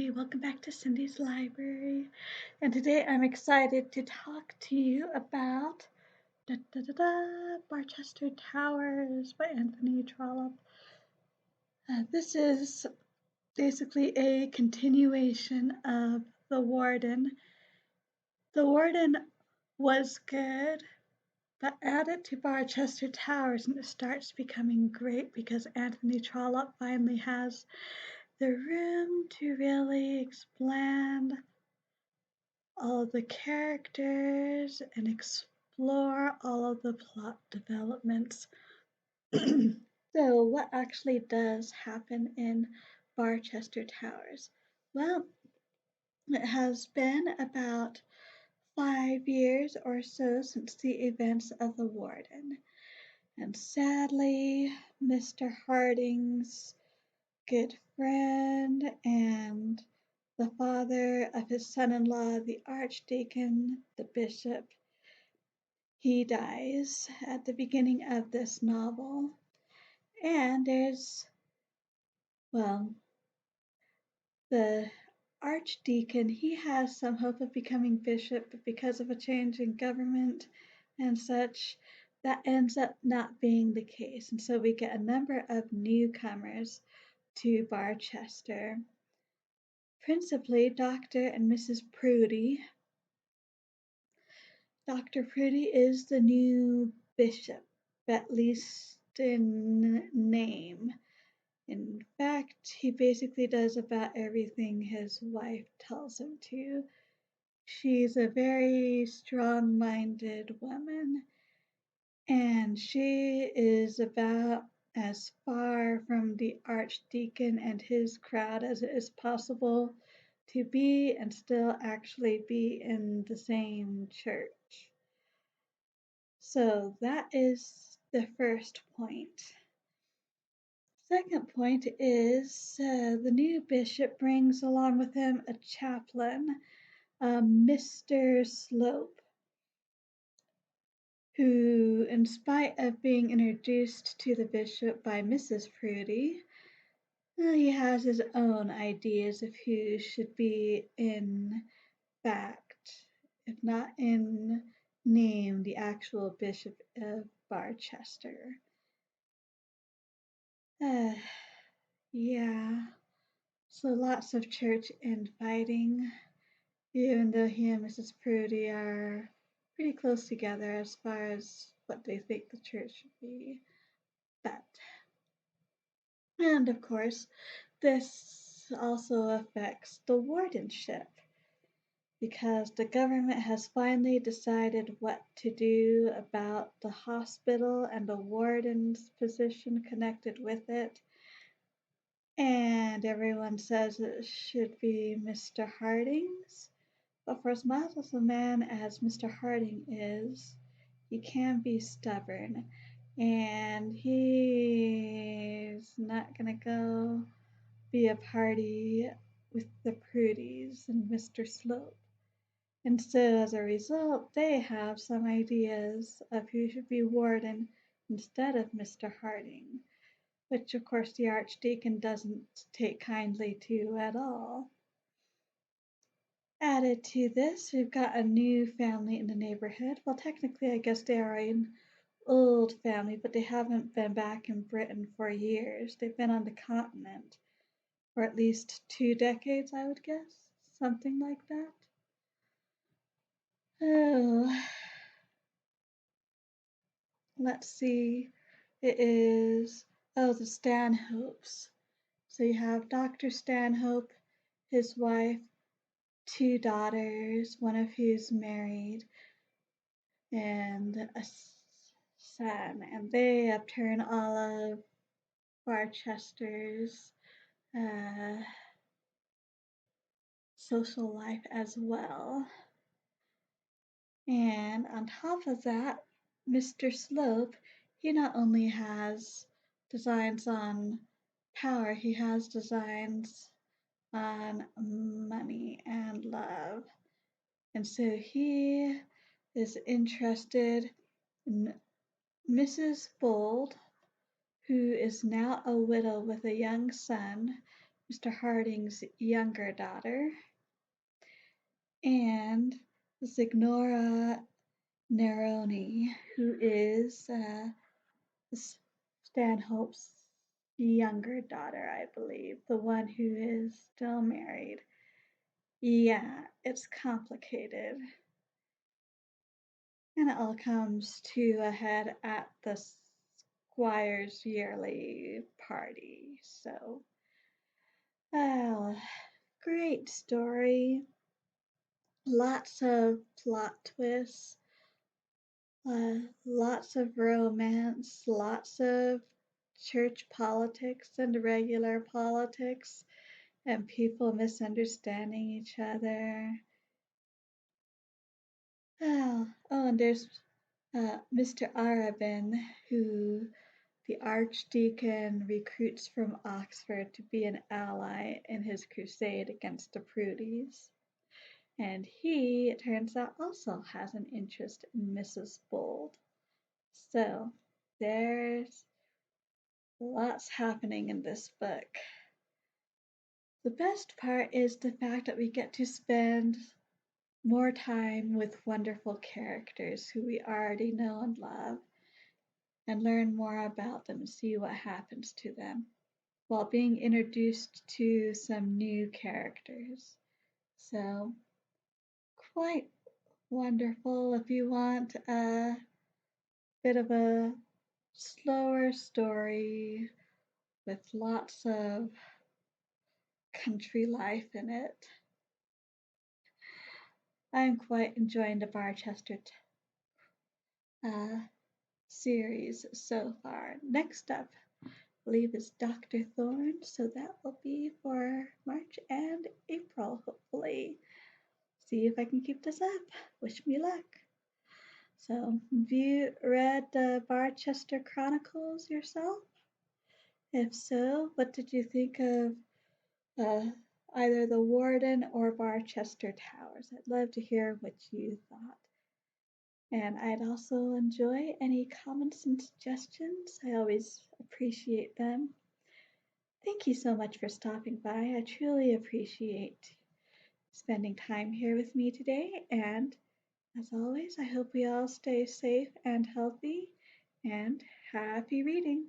Cindy. Welcome back to Cindy's Library. And today I'm excited to talk to you about Barchester Towers by Anthony Trollope. This is basically a continuation of The Warden. The Warden was good, but add it to Barchester Towers and it starts becoming great because Anthony Trollope finally has the room to really expand all of the characters and explore all of the plot developments. So, what actually does happen in Barchester Towers? Well, it has been about 5 years or so since the events of the Warden, and sadly, Mr. Harding's good friend and the father of his son-in-law, the archdeacon, the bishop, he dies at the beginning of this novel. And well, the archdeacon, he has some hope of becoming bishop, but because of a change in government and such, that ends up not being the case. And so we get a number of newcomers to Barchester, principally Dr. and Mrs. Prudy. Dr. Prudy is the new bishop, at least in name. In fact, he basically does about everything his wife tells him to. She's a very strong-minded woman, and she is about as far from the archdeacon and his crowd as it is possible to be and still actually be in the same church. So that is the first point. Second point is the new bishop brings along with him a chaplain, Mr. Slope, who, in spite of being introduced to the bishop by Mrs. Prudy, he has his own ideas of who should be in fact, if not in name, the actual bishop of Barchester. Yeah, so lots of church infighting, even though he and Mrs. Prudy are pretty close together as far as what they think the church should be. And of course, this also affects the wardenship because the government has finally decided what to do about the hospital and the warden's position connected with it. And everyone says it should be Mr. Harding's. But for as mild as a man as Mr. Harding is, he can be stubborn. And he's not going to go be a party with the Prudys and Mr. Slope. And so as a result, they have some ideas of who should be warden instead of Mr. Harding, which of course the archdeacon doesn't take kindly to at all. Added to this, we've got a new family in the neighborhood. Well, technically, I guess they are an old family, but they haven't been back in Britain for years. They've been on the continent for at least 2 decades, I would guess. Something like that. Oh, let's see. It is, the Stanhopes. So you have Dr. Stanhope, his wife, 2 daughters, one of who's married, and a son. And they upturn all of Barchester's social life as well. And on top of that, Mr. Slope, he not only has designs on power, he has designs on money and love. And so he is interested in Mrs. Bold, who is now a widow with a young son. Mr. Harding's younger daughter, and Signora Neroni, who is Stanhope's younger daughter, I believe, the one who is still married. Yeah, it's complicated. And it all comes to a head at the Squire's yearly party. So, oh, great story. Lots of plot twists, lots of romance, lots of church politics and regular politics, and people misunderstanding each other. And there's Mr. Arabin, who the Archdeacon recruits from Oxford to be an ally in his crusade against the Prudies. And he, it turns out, also has an interest in Mrs. Bold. So there's lots happening in this book. The best part is the fact that we get to spend more time with wonderful characters who we already know and love and learn more about them and see what happens to them while being introduced to some new characters. So, quite wonderful if you want a bit of a slower story with lots of country life in it. I'm quite enjoying the Barchester series so far. Next up, I believe, is Dr. Thorne, so that will be for March and April, hopefully. See if I can keep this up. Wish me luck. So, have you read the Barchester Chronicles yourself? If so, what did you think of either the Warden or Barchester Towers? I'd love to hear what you thought. And I'd also enjoy any comments and suggestions. I always appreciate them. Thank you so much for stopping by. I truly appreciate spending time here with me today. And as always, I hope we all stay safe and healthy, and happy reading.